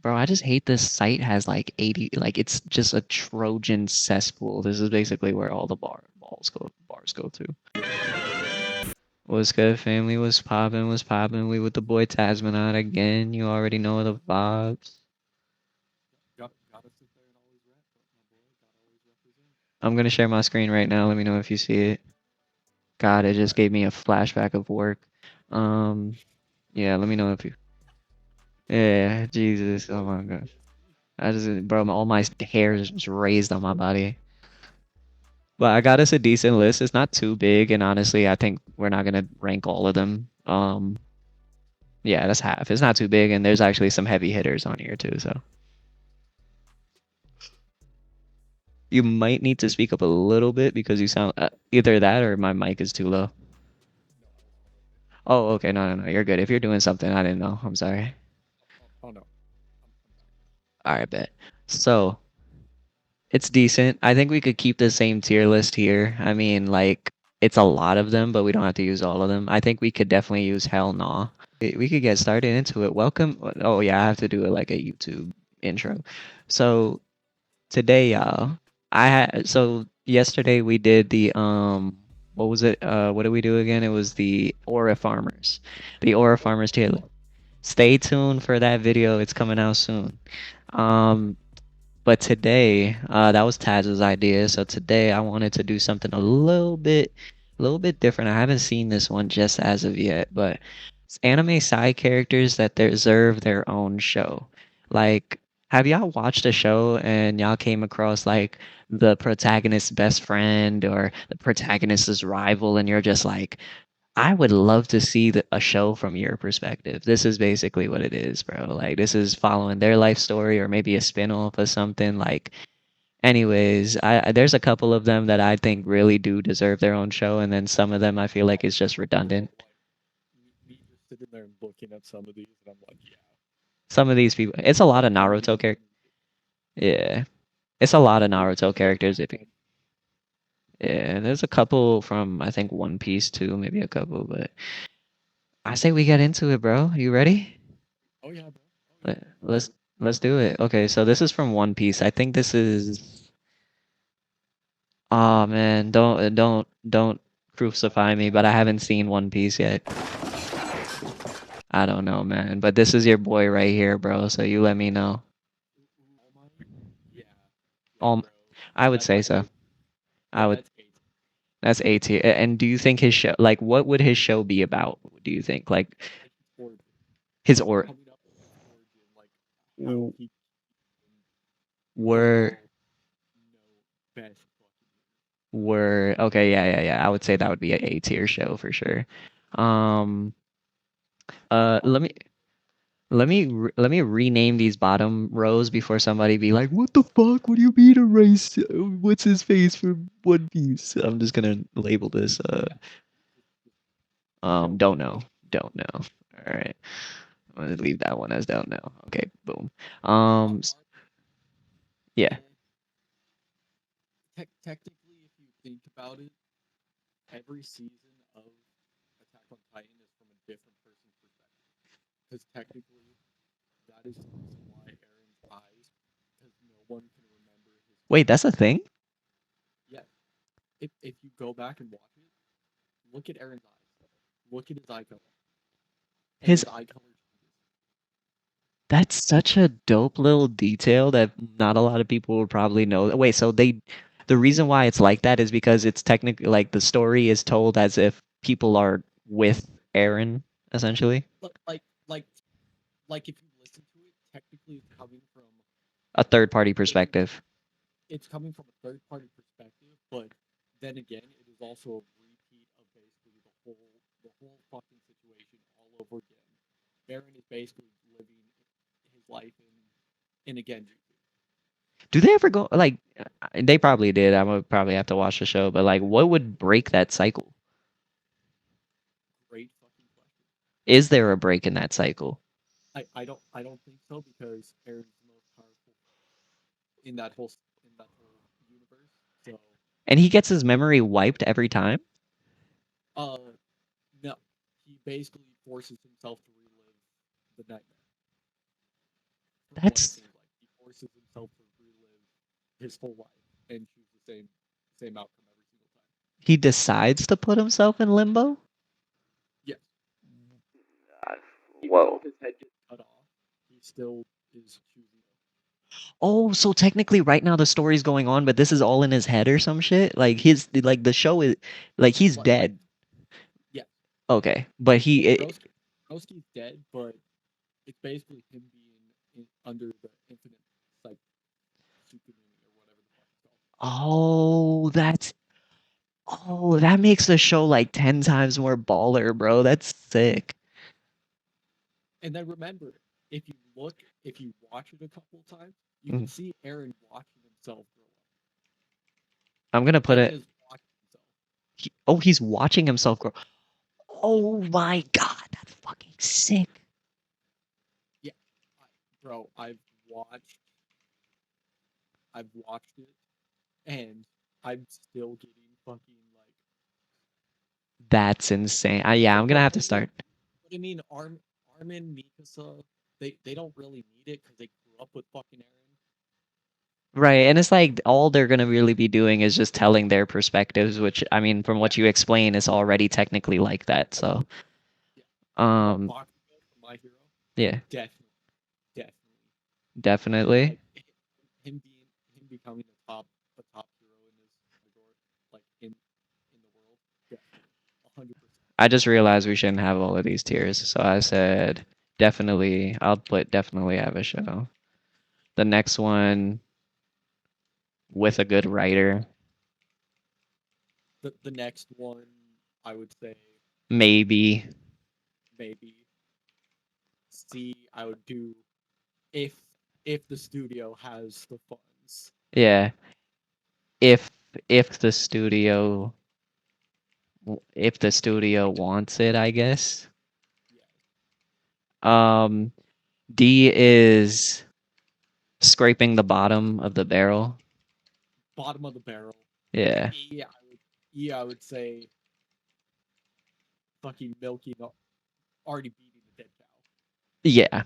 Bro, I just hate this site has like 80, like it's just a Trojan cesspool. This is basically where all the bars go to. What's good, family? What's poppin'? What's poppin'? We with the boy Tasmanot again. You already know the vibes. Gotta sit there and always rap, but my boy gotta always represent. I'm gonna share my screen right now. Let me know if you see it. God, it just Alright. gave me a flashback of work. Um, yeah, let me know if you. Yeah, Jesus. Oh my gosh. I just, bro, all my hair is just raised on my body. But I got us a decent list. It's not too big, and honestly, I think we're not gonna rank all of them. Yeah, that's half. It's not too big, and there's actually some heavy hitters on here too. So you might need to speak up a little bit because you sound either that or my mic is too low. No, I was fine. Okay. Oh, okay. No, no, no. You're good. If you're doing something, I didn't know. I'm sorry. Oh no, I'm back now. All right, bet. So it's decent. I think we could keep the same tier list here. I mean, like, it's a lot of them, but we don't have to use all of them. I think we could definitely use Hell Nah. We could get started into it. Welcome. Oh, yeah, I have to do it like a YouTube intro. So today, y'all, so yesterday we did the what was it? What did we do again? It was the Aura Farmers. The Aura Farmers tier list. Stay tuned for that video. It's coming out soon. Um, but today, that was Taz's idea. So today I wanted to do something a little bit different. I haven't seen this one just as of yet, but it's anime side characters that deserve their own show. Like, have y'all watched a show and y'all came across like the protagonist's best friend or the protagonist's rival, and you're just like, I would love to see a show from your perspective. This is basically what it is, bro. Like this is following their life story or maybe a spin-off of something. Like, anyways, there's a couple of them that I think really do deserve their own show, and then some of them I feel like it's just Bro, redundant. like me just sitting there and looking at some of these, and I'm like, yeah, Some of these people, it's a lot of some of Naruto these characters. dudes, Yeah, it's a lot of dude, Naruto like characters. If you, Vegeta. yeah, there's a couple from I think One Piece too, maybe a couple, but I say we get into it, bro. You ready? Oh yeah, bro. Oh yeah, Let, let's let's do it. Okay, so this is from One Piece. I think this is. Oh man, don't crucify me, but I haven't seen One Piece yet. I don't know, man. But this is your boy right here, bro. So you let me know. All Might. Yeah, yeah, Um, bro. I would That's say so. I would. that's eight. That's A tier. And do you think his show, like, what would his show be about? Do you think, like, Like his origin, his or coming up with his origin, like how w- he were evolved. No best fucking year. were okay? Yeah, yeah, yeah. I would say that would be a A tier show for sure. Um. Let me. Let me rename these bottom rows before somebody be like, "What the fuck? What do you mean erase? What's his face from One Piece?" I'm just gonna label this. Yeah, don't Don't know. know, don't know. All right, I'm gonna leave that one as don't know. Okay, boom. Uh, Um, s- uh, yeah. eh, technically, if you think about it, every season of Attack on Titan is from a different person's perspective. Because technically, that is the reason why Aaron's eyes, because no one can remember his Wait, face. that's a thing. Yeah, if you go back and watch it, look at Aaron's eyes. Look at his eye color, and His his eye color changes. That's such a dope little detail that not a lot of people would probably know. Wait, so the reason why it's like that is because it's technically like the story is told as if people are with Aaron, essentially. Like, like, like, if you listen to it, technically, A third party if you, perspective. it's coming from a third party perspective, but then again, it is also a repeat of basically the whole fucking situation all over again. Aaron is basically living his life in a Genjutsu. Do they ever go like they probably did. I would probably have to watch the show, but like what would break that cycle? Great fucking question. Is there a break in that cycle? I don't think so because Aaron's the most powerful in that whole universe. So And he gets his memory wiped every time? uh no, he basically forces himself to relive the nightmare. from what it That's seems like. He forces himself to relive his whole life and choose the same outcome every single time. he decides to put himself in limbo. Yes, Uh, even though Whoa. his head gets cut off, he still is choosing. Oh, so technically right now the story's going on, but this is all in his head or some shit? Like the show is like he's Like dead. yes, Okay. But Broski's dead, but it's basically him being under the infinite like supermeaning or whatever the fuck it's called. oh, that makes the show like 10 times more baller, bro. That's sick. And then remember, if you watch it a couple of times, you can Mhm. see Aaron watching himself grow up. I'm gonna put Aaron it is watching himself. he's watching himself grow. Yeah, Oh my god, that's fucking sick. yeah, I, bro. I've watched it, and I'm still getting fucking like. That's insane. Yeah, But I'm gonna but have to I mean, start. Armin, Mikasa, they don't really need it because they grew up with fucking Aaron. Right, and it's like all they're gonna really be doing is just telling their perspectives, which I mean, from Yeah, what you explain, is already technically like that. So, yeah. um, Bakugo from My Hero, yeah, definitely, definitely. definitely. Like him becoming a top hero in this category, like in the world, definitely, 100%. I just realized we shouldn't have all of these tiers, so I said definitely. I'll put definitely have a show. The next one with a good writer, The next one, I would say maybe. maybe C. I would do if if the studio has the funds. Yeah, if if the studio if the studio wants it, I guess. Yeah, Um, D is scraping the bottom of the barrel. bottom of the barrel. Yeah. I would say fucking milking already beating the dead cow. Yeah.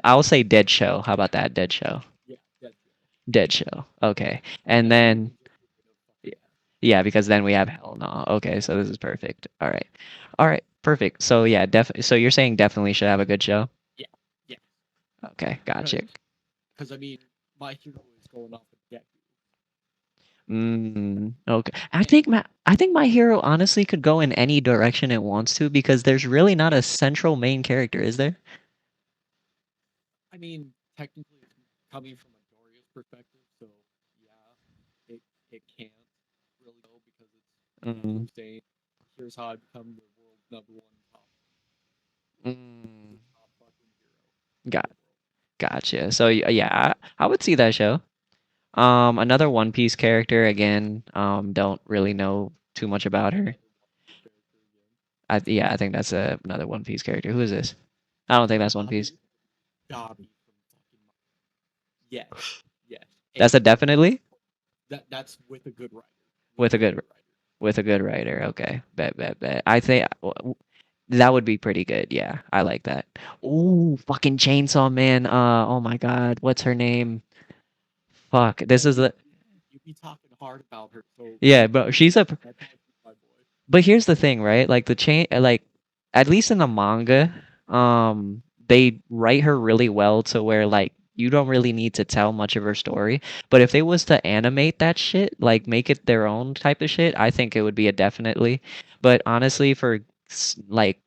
I'll say dead show. How about that? Dead show. Yeah, dead cow. Dead show. Okay. And And then we then can just get rid of fucking half. yeah, because then we have hell no. Okay, so this is perfect. All right. All right. Perfect. So yeah, so you're saying definitely should have a good show? Yeah, yeah. Okay, gotcha. Because I mean, my hero is going off a Deku, Okay. and I think my hero honestly could go in any direction it wants to because there's really not a central main character, is there? I mean, technically, it's coming from a Doria's perspective, so yeah, it can't really go because it's Mm, Deku saying, "Here's how I become the world's number one mm, top fucking hero in got the world." gotcha. So yeah, I would see that show. Another One Piece character again. Don't really know too much about her. Another One Piece character again. I think that's another One Piece character. Who is this? I don't think that's One Piece. Gabi, Gabi from fucking yes, yes, That's a and definitely that's with a good writer, with with a a good good writer. with a good writer. Okay, bet. I think that would be pretty good. Yeah, I like that. Ooh, fucking Chainsaw Man. Oh my God, what's her name? Fuck, this Bro, is the you be talking hard about her, so yeah, bro. She's a that's how she's my boy. But here's the thing, right? Like the chain, like at least in the manga, they write her really well to where like you don't really need to tell much of her story. But if they was to animate that shit, like make it their own type of shit, I think it would be a definitely. But honestly, for like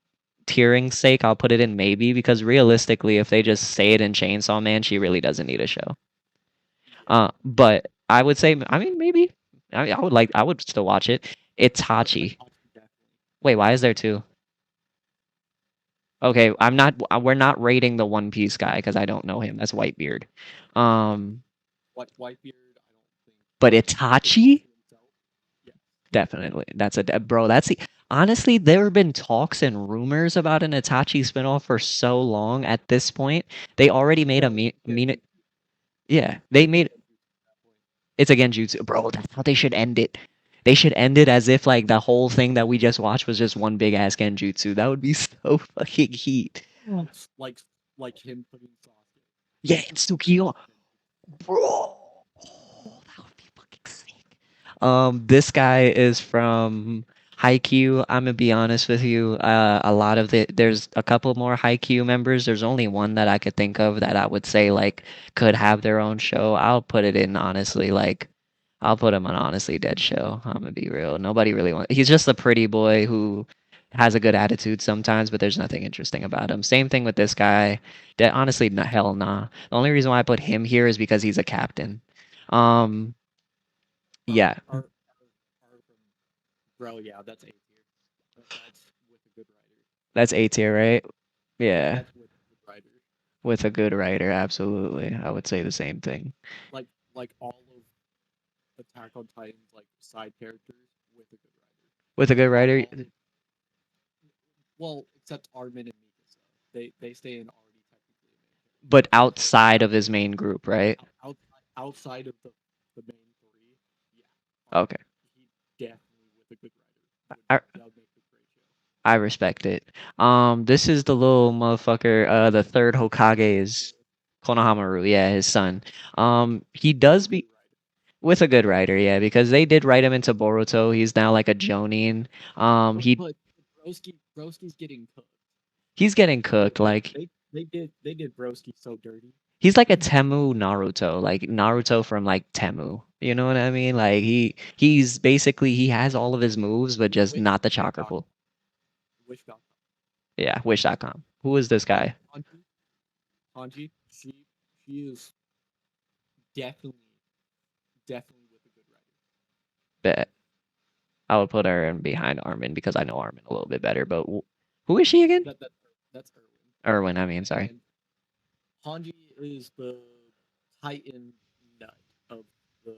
tearing's sake, I'll put it in maybe because realistically, if they just say it in Chainsaw Man, she really doesn't need a show. Yeah, But I would say, I mean, maybe I would still watch it. Itachi. Itachi definitely. Wait, why is there two? Okay, I'm not. We're not rating the One Piece guy because I don't know him. That's Whitebeard. Um, Whitebeard, I don't think. but But Itachi, Itachi himself, yeah. definitely. Bro. Honestly. There have been talks and rumors about an Itachi spinoff for so long. At this point, they already made a Bro, it's mean. Genjutsu. Yeah, they It's a made Genjutsu at that point. it's a Genjutsu, bro. That's how they should end it. They should end it as if like the whole thing that we just watched was just one big ass Genjutsu. That would be so fucking heat. Like like like him putting Sasuke. Yeah, it's Tsukio. Bro, that would be fucking sick. This guy is from Haikyuu. I'm gonna be honest with you. A lot of there's a couple more Haikyuu members. There's only one that I could think of that I would say like could have their own show. I'll put it in honestly, like I'll put him on honestly dead show. I'm gonna be real. Nobody really wants. He's just a pretty boy who has a good attitude sometimes, but there's nothing interesting about him. Same thing with this guy. That honestly, hell nah. The only reason why I put him here is because he's a captain. Um, yeah, Our from bro, yeah, that's A tier. That's with a good writer. that's A tier, right? Yeah, That's with a good writer. with a good writer, absolutely. I would say the same thing. Like all of Attack on Titan's like side characters with a good writer. With a good writer, All well, except Armin and Mikasa. They stay in already technically a main but character. outside of his main group, right? Outside of the main three, yeah, Okay, he definitely with a good writer I that would make a great show. I respect it. This is the little motherfucker. The third Hokage is Konohamaru. Yeah, his son. He With does a good be writer. with a good writer. Yeah, because they did write him into Boruto. He's now like a Jonin. He But Broski's getting cooked. he's getting cooked. Like They did Broski so dirty. he's like a Temu Naruto, like Naruto from like Temu. You know what I mean? Like he's basically he has all of his moves, but just not the Wish chakra Doc pull. Wish Doc Yeah, Wish.com. Who is this guy? Hanji, she is definitely definitely with a good writer. Bet I would put her in behind Armin because I know Armin a little bit better. But who is she again? That's Erwin. Erwin. I mean, sorry. And Hanji is the Titan nut of the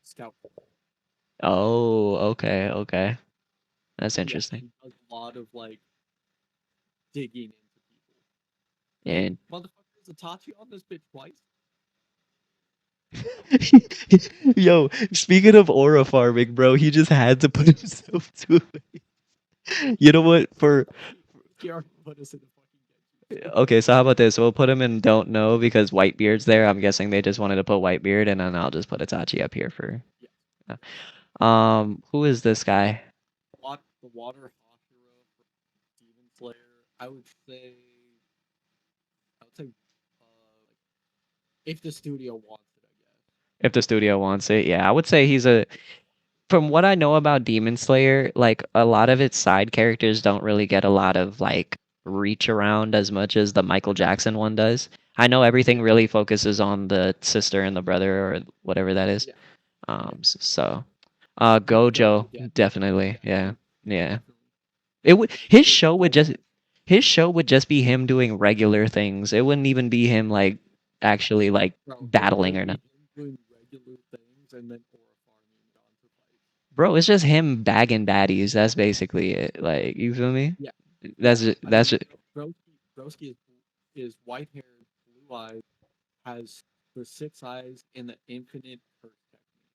scout corps. Oh, okay, okay. That's Yeah, interesting. he does a lot of like digging into people. Hey, And motherfucker, is Itachi on this bitch twice? yo, speaking of aura farming, bro, he just had to put himself to it. You know what? For He already put us in the fucking Genji. okay, so how about this? We'll put him in don't know because Whitebeard's there. I'm guessing they just wanted to put Whitebeard, and then I'll just put Itachi up here for. Yeah. Who is this guy? The water Hashira from Demon Slayer. I would say, if the studio wants it, I guess. If the studio wants it, yeah, I would say he's a. From what I know about Demon Slayer, like a lot of its side characters don't really get a lot of like reach around as much as the Michael Jackson one does. I know everything Yeah, really focuses on the sister and the brother or whatever that is. yeah, yeah. So, Gojo, Gojo, yeah, definitely, yeah, definitely, yeah. definitely. It would Tomoe, his show would just be him doing regular things. It wouldn't even be him like actually like bro, it battling would or be not. him doing regular things and then aura farming on to fight. Bro, it's just him bagging baddies. That's basically it. Like, you feel me? Yeah, That's yeah. just, I that's mean, just, Broski is white haired, blue eyes, has the six eyes and the infinite curse technique,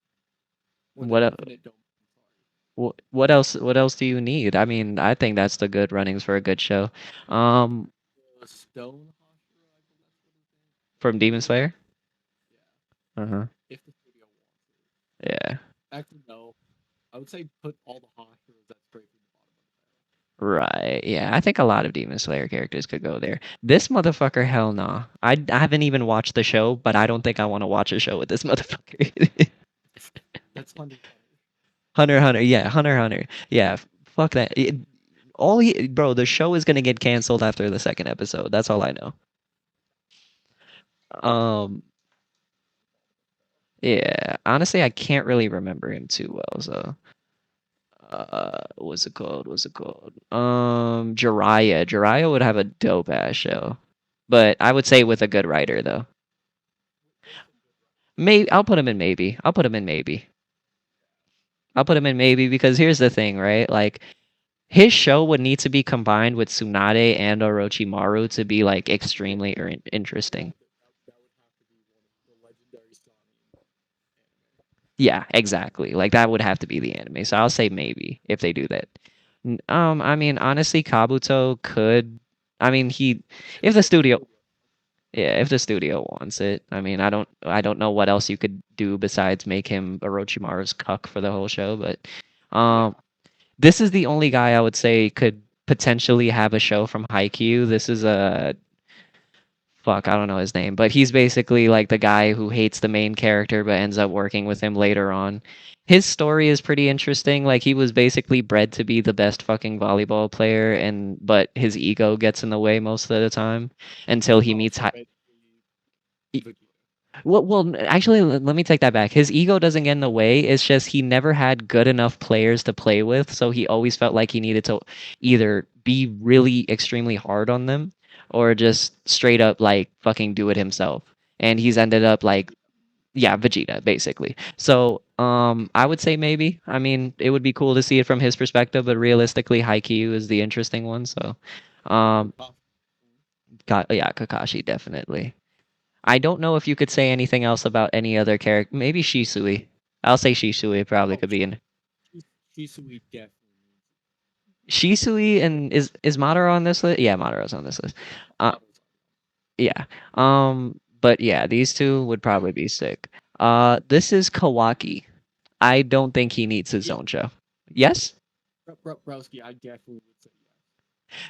or the what el- infinite dome. I'm sorry. what else do you need? I mean, I think that's the good runnings for a good show. The Um stone Hashira, I believe that's what his name. from Demon Slayer? Yeah, Uh-huh. if the studio wants it. Yeah. Actually, no. I would say put all the Hashiras at straight from the bottom of the barrel. Right. Yeah, I think a lot of Demon Slayer characters could go there. This motherfucker, hell no. I haven't even watched the show, but I don't think I want to watch a show with this motherfucker. That's Hunter x Hunter. Hunter Hunter, yeah, Hunter Hunter. Yeah, fuck that. All he, bro, the show is gonna get canceled after the second episode. That's all I know. Um, yeah, honestly, I can't really remember him too well. So, what's it called? What's it called? Jiraiya. Jiraiya would have a dope ass show, but I would say with a good writer though. What's a good writer? Maybe I'll put him in maybe. I'll put him in maybe. I'll put him in maybe because here's the thing, right? Like his show would need to be combined with Tsunade and Orochimaru to be like extremely interesting. That would have to be one of the legendary Sonic anime. Yeah, exactly. Like that would have to be the anime. So I'll say maybe if they do that. I mean, honestly, Kabuto could. I mean, he If if the the studio studio wants Yeah, if the studio wants it. I mean, I don't know what else you could do besides make him Orochimaru's cuck for the whole show, but Yeah. um this is the only guy I would say could potentially have a show from Haikyuu. This is a fuck, I don't know his name, but he's basically like the guy who hates the main character but ends up working with him later on. His story is pretty interesting. Like he was basically bred to be the best fucking volleyball player and but his ego gets in the way most of the time until he Oh, meets so basically Vegeta. Actually, let me take that back. His ego doesn't get in the way. It's just he never had good enough players to play with, so he always felt like he needed to either be really extremely hard on them or just straight up like fucking do it himself. And he's ended up like, yeah, Vegeta basically. So, I would say maybe. I mean, it would be cool to see it from his perspective, but realistically, Haikyuu is the interesting one. So, um, Kakashi. yeah, Kakashi definitely. I don't know if you could say anything else about any other character. Maybe Shisui. I'll say Shisui probably Oh, could be in Shisui definitely needs it. Shisui and is Madara on this list? Yeah, Madara's on this list. Yeah, Uh, Madara's yeah. But yeah, these two would probably be sick. This is Kawaki. I don't think he needs his yeah, own show. Yes, Browski, I definitely would say yes.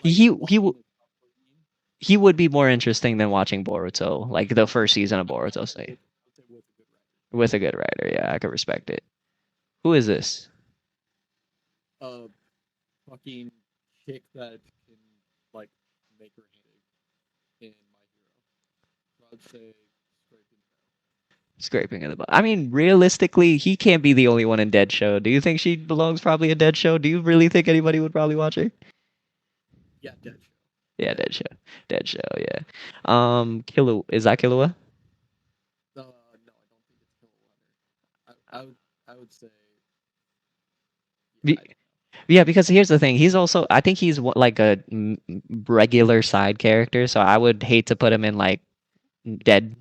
Like he he watching w- the submarine, he would be more interesting than watching Boruto, like the first season of I Boruto. would say Say with a good writer. with a good writer. Yeah, I could respect it. Who is this? Uh, fucking chick that can like make her headache in My Hero. So I'd say scraping Scraping in the butt. I mean, realistically, he can't be the only one in Dead Show. Do you think she belongs probably in Dead Show? Do you really think anybody would probably watch her? yeah, dead show, Yeah, dead Dead Show. show. Dead Show, yeah. Killua, is that Killua? No, I don't think it's Killua. I would say yeah, I Be- don't know. yeah, because here's the thing. He's also, I think he's like a regular side character, so I would hate to put him in like Dead.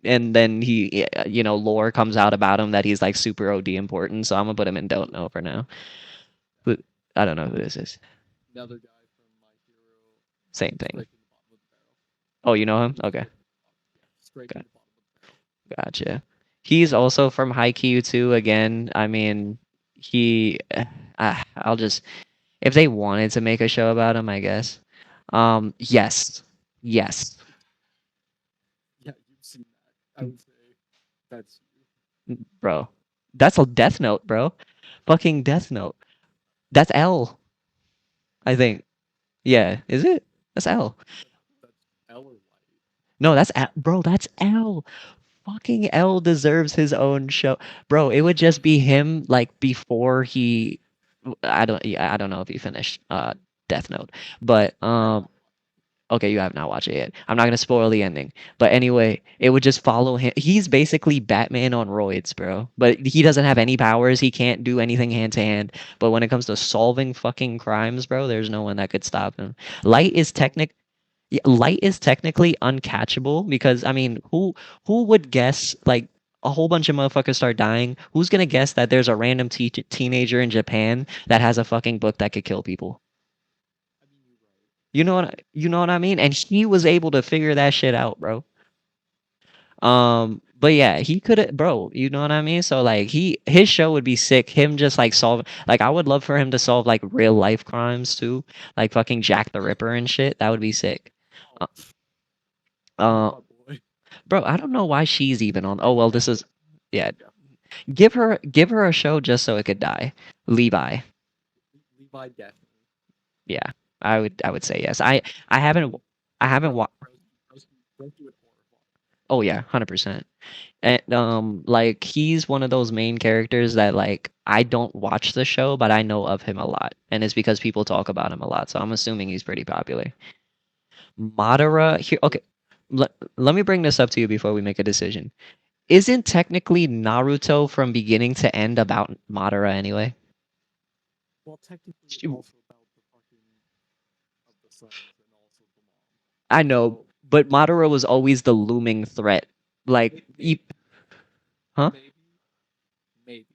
And then lore comes out about him that he's like super OD important. So I'm gonna put him in Don't Know for now. But I don't know who this is. Another guy from My Hero Same thing. scraping the bottom of the barrel. Oh, you know him? He's Okay. scraping the bottom. Yeah, scraping the bottom of the barrel. Gotcha. He's also from Haikyuu too. Again, I mean, he. I'll just if they wanted to make a show about him, I guess. Yes, yes, Yeah, you've seen that. I would say that's you. bro. That's a Death Note, bro. Fucking Death Note. That's L, I think. Yeah, is it? That's L. That, that's L or Light. No, that's L, bro. That's L. Fucking L deserves his own show, bro. It would just be him like before he. I don't know if he finished Death Note, but I have not watched. okay, you have not watched it yet. I'm not gonna spoil the ending, but anyway, it would just follow him. He's basically Batman on roids, bro. But he doesn't have any powers. He can't do anything hand to hand. But when it comes to solving fucking crimes, bro, there's no one that could stop him. Light is Oh, technic. Yeah, Light is technically uncatchable because I mean, who would guess like a whole bunch of motherfuckers start dying? Who's gonna guess that there's a random teenager in Japan that has a fucking book that could kill people? I mean you're right. You know what I mean? And he was able to figure that shit out, bro. But yeah, he could have, bro. You know what I mean? So like, his show would be sick. Him just like solve, like I would love for him to solve like real life crimes too, like fucking Jack the Ripper and shit. That would be sick. Oh, Uh, that's uh my boy. bro, I don't know why she's even on. Oh well, this is, yeah. Yeah, Give her a show just so it could die. Levi. Levi definitely. Yeah, I would say yes. I haven't I haven't watched. Broski would horrify. Oh yeah, 100%. And like he's one of those main characters that like I don't watch the show, but I know of him a lot, and it's because people talk about him a lot. So I'm assuming he's pretty popular. Madara here. Okay, let me bring this up to you before we make a decision. Isn't technically Naruto from beginning to end about Madara anyway? Well, technically, it's Sh- also about the fucking of the sons and also the mom. I know, So but Madara was always the looming threat. Like, maybe, huh? maybe, maybe.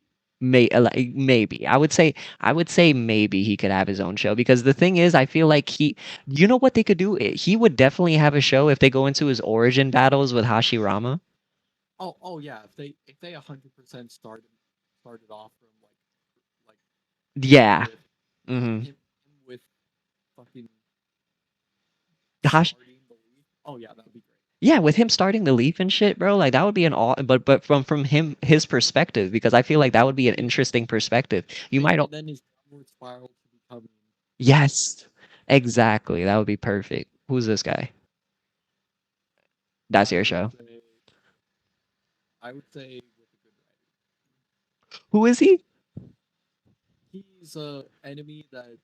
Maybe. I would say maybe he could have his own show because the thing is I feel like you know what they could do? He would definitely have a show if they go into his origin battles with Hashirama. Oh yeah. If they 100% started off from like him Yeah. with Mhm. him with fucking Hash starting the league. Oh yeah, that would be great. Yeah, with him starting the Leaf and shit, bro, like that would be an all but from his perspective because I feel like that would be an Yeah, interesting perspective. You might and then his downward spiral to becoming Goku. Yes. Exactly. That would be perfect. Who's this guy? That's I your would show. say I would say with a good writer. Who is he? He's a enemy that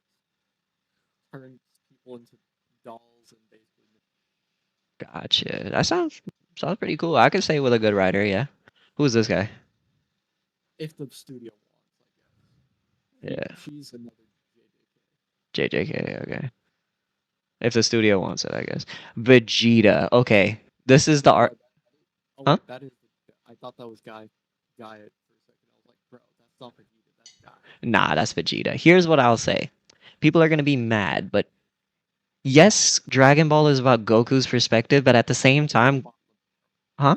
turns people into dolls and basically Gotcha. That sounds pretty cool. I could say with a good writer, yeah. Who's this guy? if the studio wants, I guess. Yeah. She's another JJK. JJK, okay. If the studio wants it, I guess. Vegeta. Okay. This is the Wait, art. no, oh Huh? wait, that is. I thought that was Guy for a second. I was like, bro, that's not Vegeta. That's Guy. Nah, that's Vegeta. Here's what I'll say. People are going to be mad, but yes, Dragon Ball is about Goku's perspective, but at the same Scraping the time, bottom of huh?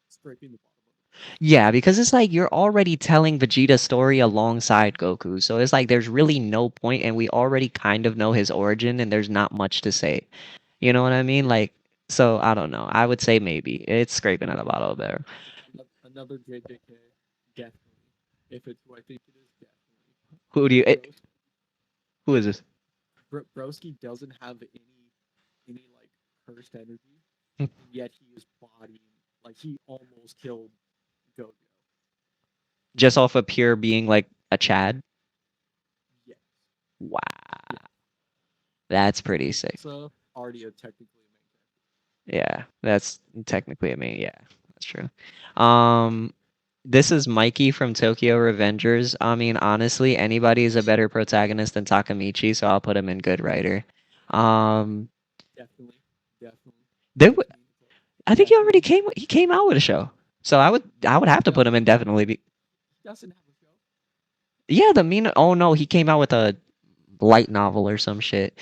scraping the bottom of the barrel. Yeah, because it's like you're already telling Vegeta's story alongside Goku. So it's like there's really no point, and we already kind of know his origin, and there's not much to say. You know what I mean? Like, so I don't know. I would say maybe it's scraping at the bottom there. Another JJK, definitely. If it's who I think it is, definitely. Who do you? Broski, Who is this? Broski doesn't have any like cursed energy, Hmm. and yet he is bodying like he almost killed Gojo. Just off of pure being like a Chad. Yes, Wow, yeah. that's And pretty sick. he's already a technically a main character. Yeah, that's technically. I mean, yeah, that's true. Um, this is Mikey from Tokyo Revengers. I mean, honestly, anybody is a better protagonist than Takamichi, so I'll put him in good writer. Um, Definitely, definitely. there, Which means I think he already definitely came. He came out with a show, so I would have to put him in definitely. he doesn't have a show. Yeah, the mean. Oh no, he came out with a light novel or some shit.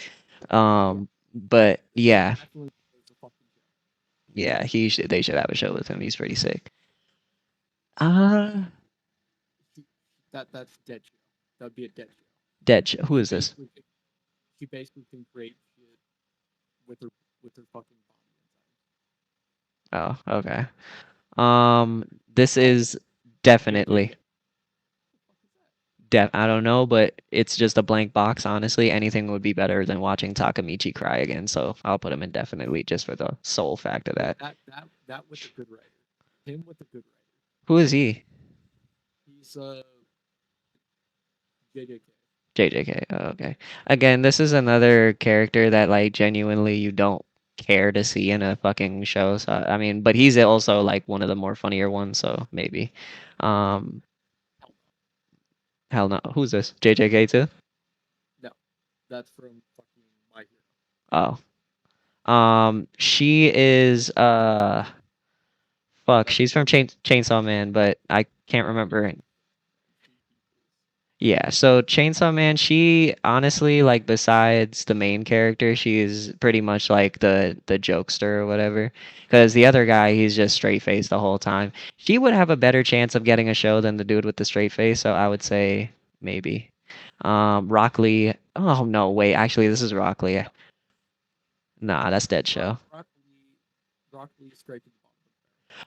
Yeah, But yeah, definitely there's a fucking show. yeah, they should have a show with him. He's pretty sick. Uh, She, that's dead show. That'd be a dead show. Dead. Who She is this? basically she basically can create shit with her fucking body Oh, okay. This inside. Oh, is definitely JJK. What the fuck is that? I don't know, but it's just a blank box. Honestly, anything would be better than watching Takamichi cry again. So I'll put him in definitely just for the sole fact of Wait, that. that with a good writer. Him with a good writer. Who is he? He's JJK. JJK. Oh, okay. Again, this is another character that like genuinely you don't care to see in a fucking show. So I mean, but he's also like one of the more funnier ones. So maybe. Um, Hell hell no. Who's this? JJK too? no. No. That's from fucking My Hero. Oh. She is fuck. That's She's from Chainsaw Man, but I can't remember. she is Yeah, so Chainsaw Man, she honestly like besides the main character, she's pretty much like the jokester or whatever. Because the other guy, he's just straight face the whole time. She would have a better chance of getting a show than the dude with the straight face, so I would say maybe. Rock Lee. Oh no, wait, actually this is Rock Lee. no. Nah, that's Dead Show. Rock Lee straight to the bottom of the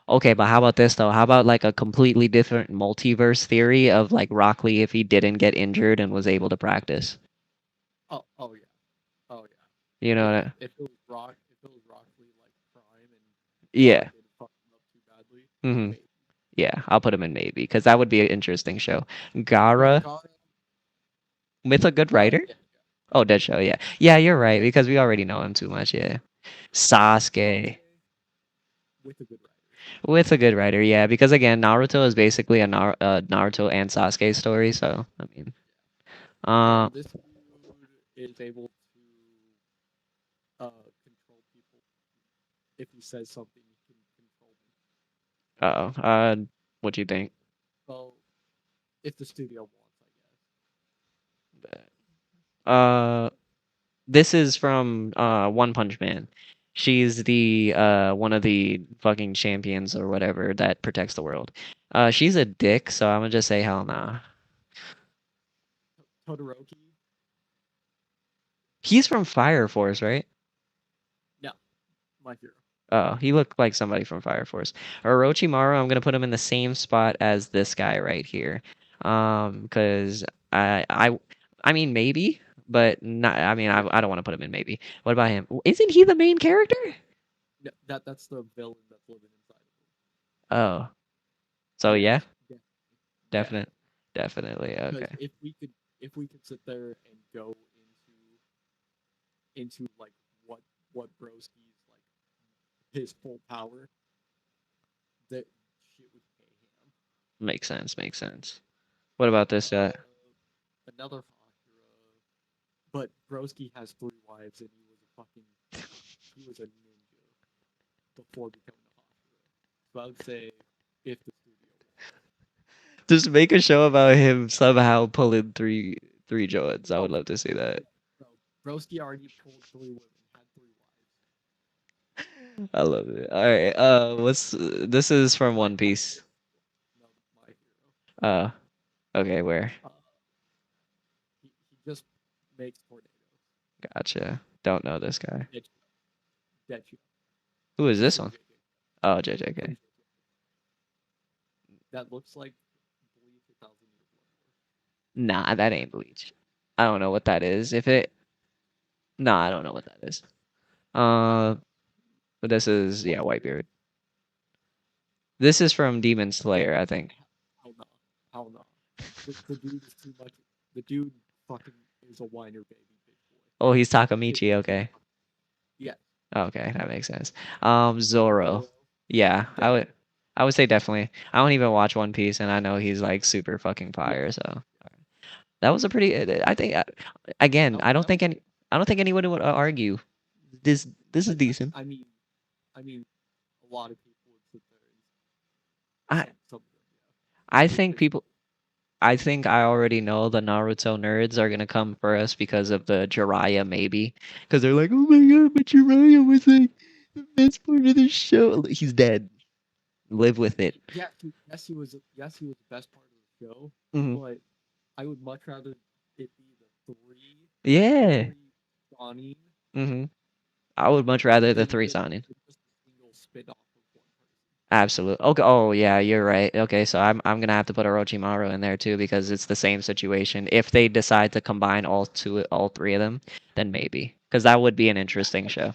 barrel. Okay, but how about this though? How about like a completely different multiverse theory of like Rock Lee if he didn't get injured and was able to practice? Oh yeah. Oh yeah. You know what? If it was Rock Lee like Prime and Gara Yeah. didn't fuck him up too badly, hmm maybe. Yeah, I'll put him in maybe because that would be an interesting show. But Gara Gara, with a good writer? yeah, yeah. Oh, Dead Show. Yeah, yeah, you're right Dead because we already know him too much. Yeah, Sasuke Sasuke with a good writer. with a good writer. Yeah, because again, Naruto is basically a Naruto and Sasuke story. So I mean, Yeah. uh, And this dude is able to control people. If he says something, he can control them. oh, what do you think? So if the studio wants, I Uh, this is from One Punch Man. She's the one of the fucking champions or whatever that protects the world. She's a dick, so I'm gonna just say hell nah. guess. Todoroki, He's from Fire Force, right? no, my hero. Oh, he looked like somebody from Fire Force. Orochimaru, I'm gonna put him in the same spot as this guy right here. Because I I I mean maybe, but not. I mean I don't want to put him in maybe. What about him? Isn't he the main character? No, that's the villain that's living inside of him. Oh, so Yes, yeah, yeah, yes. definite, definitely. Because Okay, if we could sit there and go into like what Broski's like his full power, that shit would pay him. makes sense. Makes sense. What about this? Another Hashira, but Broski has three wives and he was a ninja before becoming a Hashira. So I would say if the studio wants, Just make a show about him somehow pulling three Joeds. I would oh, love to see that. bro, Broski already pulled three women, had three I love it. All right. What's this is from wives. One Piece. No, my hero. Uh, okay, where? Uh, he just makes tornadoes. Gotcha. Don't know this guy. Dead, dead shit. Who is He's this from one? JJ. Oh, JJK. From JJ. That looks like Bleach 1,000 Years Later. Nah, that ain't Bleach. I don't know what that is. If it, nah, I don't know what that is. Uh, but this is yeah, What? Whitebeard. This is from Demon Slayer, I think. Hell no. Hell no. The dude is too much. The dude fucking is a whiner baby, big boy. Oh, he's Kid, Takamichi. Okay. yes. Okay, that makes sense. Zoro. Zoro, Yeah, definitely. I would say definitely. I don't even watch One Piece, and I know he's like super fucking Yeah. fire. So that was a pretty. I think again, That was. I don't think anyone would argue. This is I, decent. I mean, I mean, a lot of people would sit there and I some of them, I yeah. think people. I think I already know the Naruto nerds are gonna come for us because of the Jiraiya maybe, because they're like, oh my god, but Jiraiya was like the best part of the show. He's dead. Live with it. Yes, he was the best part of the show, Hmm. but I would much rather it be the Yeah. three Johnny Hmm. I would much rather the three than Sanin. just a single spin off of one person. Absolutely. Okay. Oh yeah, you're right. Okay, so I'm gonna have to put Orochimaru in there too because it's the same situation. If they decide to combine all three of them, then maybe because that would be an Yeah, interesting show.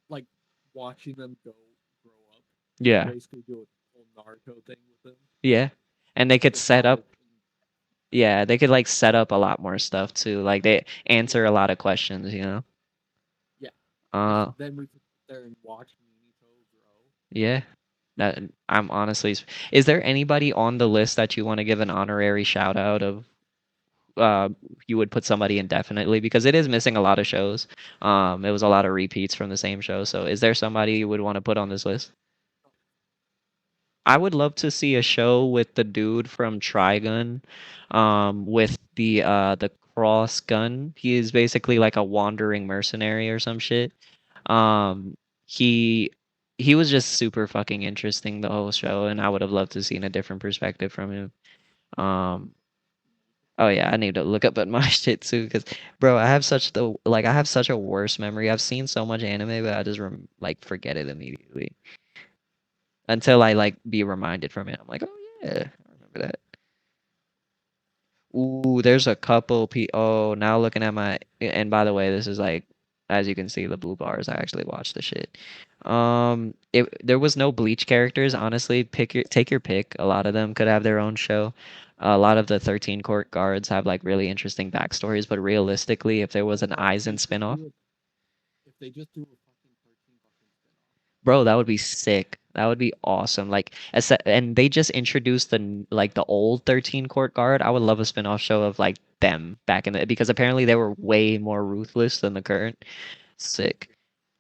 like watching them grow up and Yeah. basically do a whole Naruto thing with them, Yeah. And they could with set up. knowledge and Yeah, they could like set up a lot more stuff too. Like they yeah, answer a lot of questions. yeah, because Uh. then we could sit there and watch Minato grow. Yeah. That I'm honestly. Is there anybody on the list that you want to give an honorary shout out of uh, you would put somebody indefinitely because it is missing a lot of shows. It was a lot of repeats from the same show. So, is there somebody you would want to put on this list? I would love to see a show with the dude from Trigun, with the cross gun. He is basically like a wandering mercenary or some shit. Um, he he was just super fucking interesting the whole show, and I would have loved to seen a different perspective from him. Um, Oh yeah, I need to look up at my shit too, because bro, I have such a worse memory. I've seen so much anime, but I just like forget it immediately until I like be reminded from it. I'm like, oh yeah, I remember that. Ooh, there's a couple Oh, now looking at my and by the way, this is like as you can see the blue bars. I actually watched the shit. There was no Bleach characters. Honestly, take your pick. A lot of them could have their own show. A lot of the 13 court guards have like really interesting backstories, but realistically, if there was an Bro, Aizen spinoff, if they just do a fucking 13 fucking spin-off, bro, that would be sick. That would be awesome. And they just introduced the old 13 court guard. I would love a spinoff show of like them back in the because apparently they were way more ruthless than the current. Sick.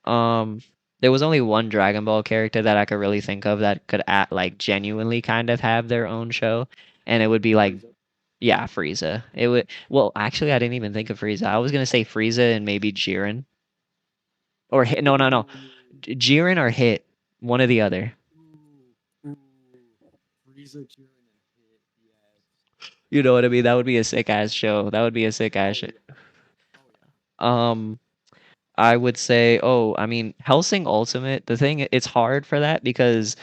Um, there was only one Dragon Ball character that I could really think of that could act like genuinely kind of have their own show. and it would be like, Frieza. yeah, Frieza. It would. Well, actually, I didn't even think of Frieza. I was gonna say Frieza and maybe Jiren or Hit. No, no, no, Ooh, Jiren or Hit. One or the other. ooh. Frieza, Jiren, and Hit. Yes. You know what I mean? That would be a sick ass show. That would be a sick ass Oh show. yeah. Oh yeah. Um, I would say, oh, I mean, Hellsing Ultimate. The thing, it's hard for that because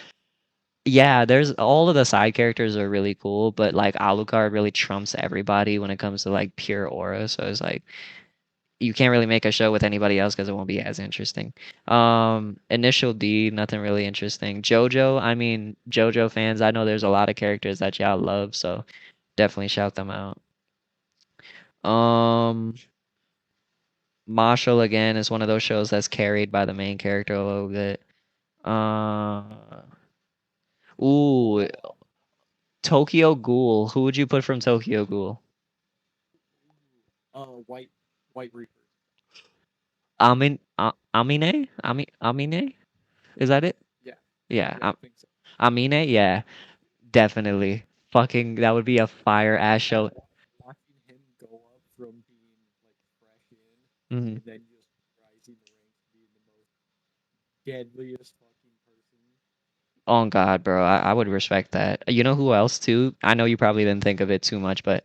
yeah, there's all of the side characters are really cool, but like Alucard really trumps everybody when it comes to like pure aura. So it's like you can't really make a show with anybody else because it won't be as interesting. Initial D, nothing really interesting. JoJo, I mean, JoJo fans, I know there's a lot of characters that y'all love, so definitely shout them out. Um, Marshall again is one of those shows that's carried by the main character a little bit. Uh, ooh, Oh. Tokyo Ghoul. Who would you put from Tokyo Ghoul? White Reaper. Amine? Is that it? Yeah. Yeah, Yeah, I think so. Amine. Yeah, definitely. Fucking, that would be a fire ass And show. watching him go up from being like fresh in, Mhm. and then just rising the ranks to being the most deadliest fucking person. Oh God, bro, I would respect that. You know who else too? I know you probably didn't think of it too much, but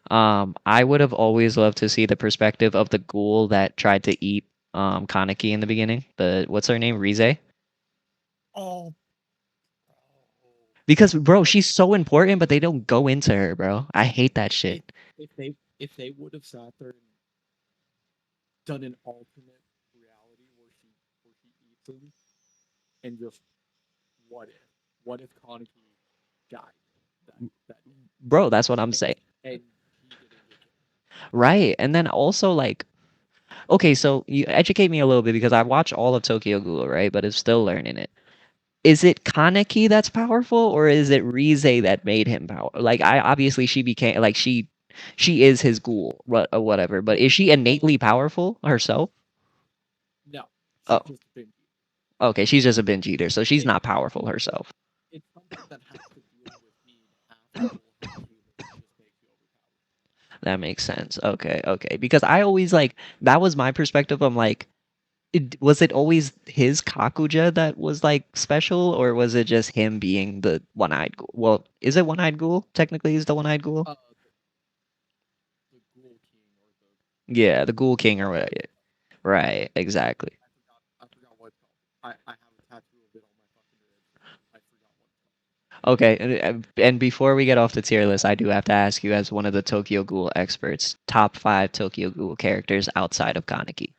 I would have always loved to see the perspective of the ghoul that tried to eat Kaneki in the beginning. The what's her name? Rize? Oh, Because bro, bro. she's so important, but they don't go into her, bro. I hate that If shit. if they would have sat there and done an alternate reality where she eats him and just what if Kaneki died that day Bro, that's what I'm and saying. and he didn't get killed. Right. And then also like okay, so you educate me a little bit because I watched all of Tokyo Ghoul, right? But it's still learning it. Is it Kaneki that's powerful, or is it Rize that made him power? Like, I obviously she became like she is his ghoul, what or whatever. But is she Well, innately powerful herself? no, she's Oh, just a binge eater. okay, she's just a binge eater, so she's It, not powerful it's herself. it's something that has to deal with being half ghoul, half human that just makes you overpowered. That makes sense. Okay, okay. Because I always like that was my perspective. I'm like, was it always his Kakuja that was like special, or was it just him being the one-eyed ghoul? Well, is it one-eyed ghoul? Technically, is the one-eyed ghoul? Uh, the Ghoul King or Yeah, the Ghoul King or whatever what? it's called. Right, exactly. I forgot what it's called. I have a tattoo of it on my fucking ribs. I forgot what it's called. Okay, and before we get off the tier list, I do have to ask you, as one of the Tokyo Ghoul experts, top five Tokyo Ghoul characters outside of Kaneki.